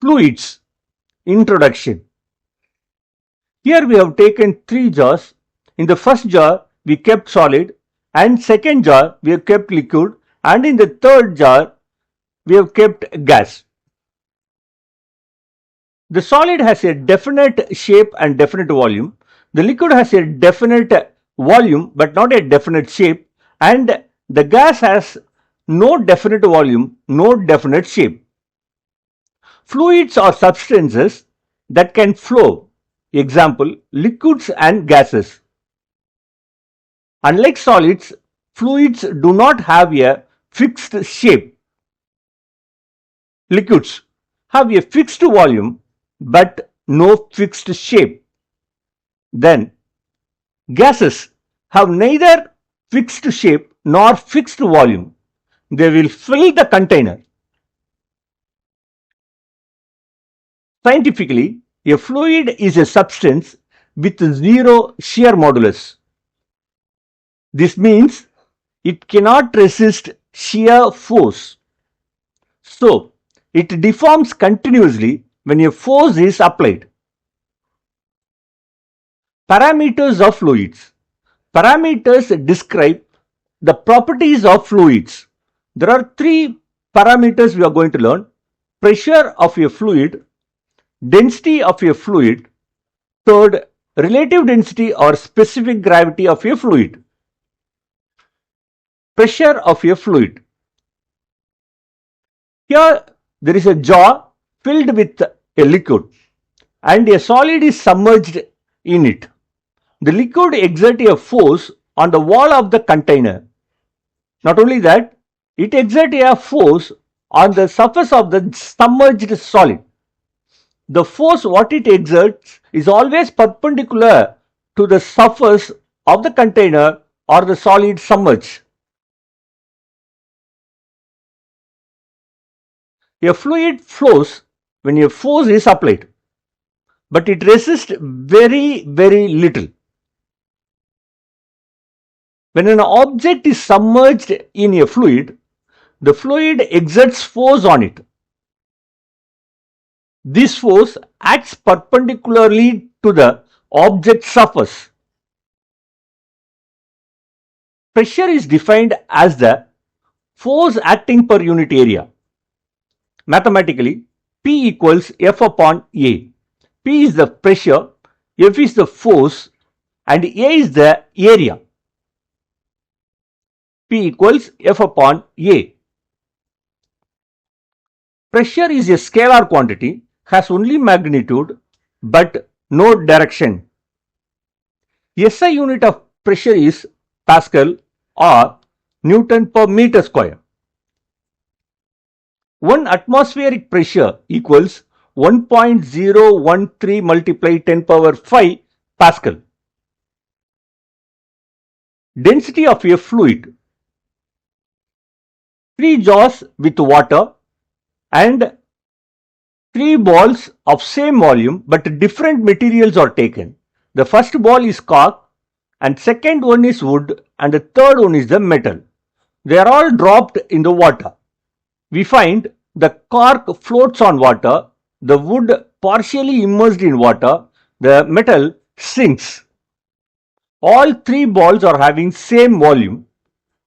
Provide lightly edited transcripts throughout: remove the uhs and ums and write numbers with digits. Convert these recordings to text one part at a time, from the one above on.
Fluids. Introduction. Here we have taken 3 jars. In the first jar we kept solid, and second jar we have kept liquid, and in the third jar we have kept gas. The solid has a definite shape and definite volume. The liquid has a definite volume but not a definite shape, and the gas has no definite volume, no definite shape. Fluids are substances that can flow. Example, liquids and gases. Unlike solids, fluids do not have a fixed shape. Liquids have a fixed volume but no fixed shape. Then, gases have neither fixed shape nor fixed volume. They will fill the container. Scientifically, a fluid is a substance with zero shear modulus. This means it cannot resist shear force. So, it deforms continuously when a force is applied. Parameters of fluids. Parameters describe the properties of fluids. There are 3 parameters we are going to learn: pressure of a fluid, density of a fluid, third, relative density or specific gravity of a fluid. Pressure of a fluid. Here there is a jar filled with a liquid and a solid is submerged in it. The liquid exerts a force on the wall of the container. Not only that, it exerts a force on the surface of the submerged solid. The force what it exerts is always perpendicular to the surface of the container or the solid submerged. A fluid flows when a force is applied, but it resists very little. When an object is submerged in a fluid, the fluid exerts force on it. This force acts perpendicularly to the object's surface. Pressure is defined as the force acting per unit area. Mathematically, P equals F upon A. P is the pressure, F is the force, and A is the area. P equals F upon A. Pressure is a scalar quantity, has only magnitude but no direction. SI unit of pressure is Pascal or Newton per meter square. 1 atmospheric pressure equals 1.013 multiplied 10 power 5 Pascal. Density of a fluid. 3 jars with water and 3 balls of same volume but different materials are taken. The first ball is cork and second one is wood and the third one is the metal. They are all dropped in the water. We find the cork floats on water, the wood partially immersed in water, the metal sinks. All 3 balls are having same volume.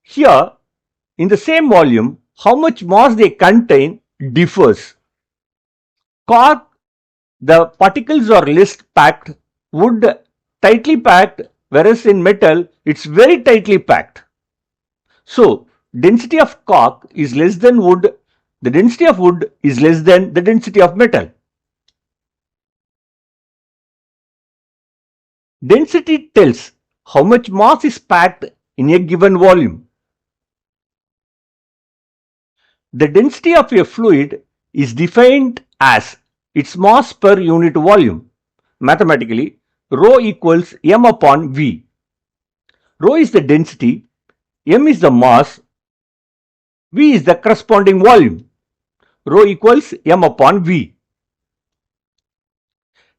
Here, in the same volume, how much mass they contain differs. Cork, the particles are less packed, wood tightly packed, whereas in metal it's very tightly packed. So, density of cork is less than wood, the density of wood is less than the density of metal. Density tells how much mass is packed in a given volume. The density of a fluid is defined as its mass per unit volume. Mathematically, rho equals m upon v. Rho is the density, m is the mass, v is the corresponding volume. Rho equals m upon v.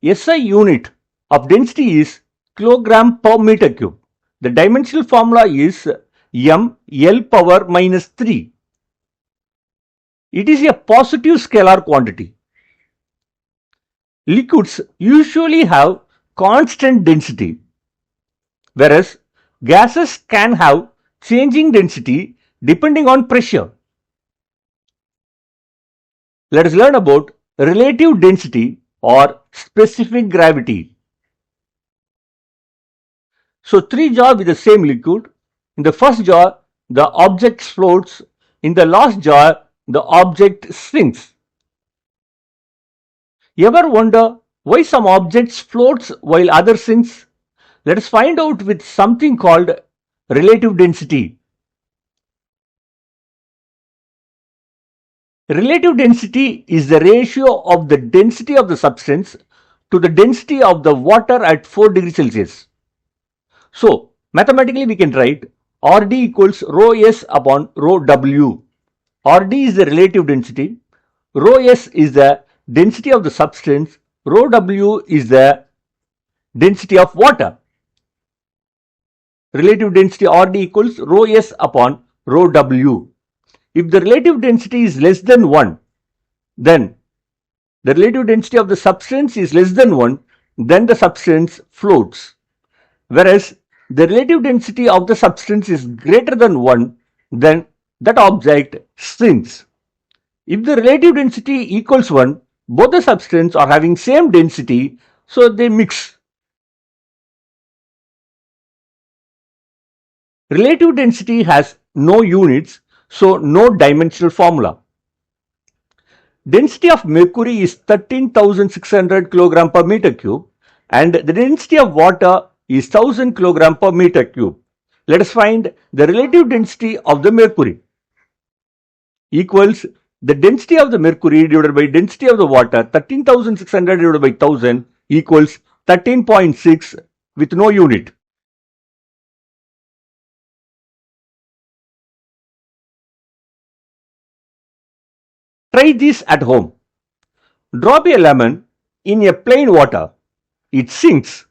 SI unit of density is kilogram per meter cube. The dimensional formula is m L power minus 3. It is a positive scalar quantity. liquids usually have constant density, whereas gases can have changing density depending on pressure. Let us learn about relative density or specific gravity. So, three jars with the same liquid. In the first jar, the object floats. In the last jar, the object sinks. Ever wonder why some objects floats while others sinks? Let us find out with something called relative density. Relative density is the ratio of the density of the substance to the density of the water at 4 degrees Celsius. So, mathematically we can write Rd equals rho S upon rho W. Rd is the relative density, rho S is the density of the substance, rho W is the density of water. Relative density Rd equals rho S upon rho W. If the relative density is less than 1, then the relative density of the substance is less than 1, then the substance floats. Whereas the relative density of the substance is greater than 1, then that object sinks. If the relative density equals 1, both the substances are having same density, so they mix. Relative density has no units, so no dimensional formula. Density of mercury is 13,600 kg per meter cube and the density of water is 1000 kg per meter cube. Let us find the relative density of the mercury equals the density of the mercury divided by density of the water. 13,600 divided by 1000 equals 13.6 with no unit. Try this at home. Drop a lemon in a plain water. It sinks.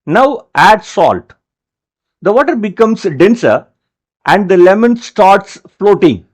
Now add salt. The water becomes denser and the lemon starts floating.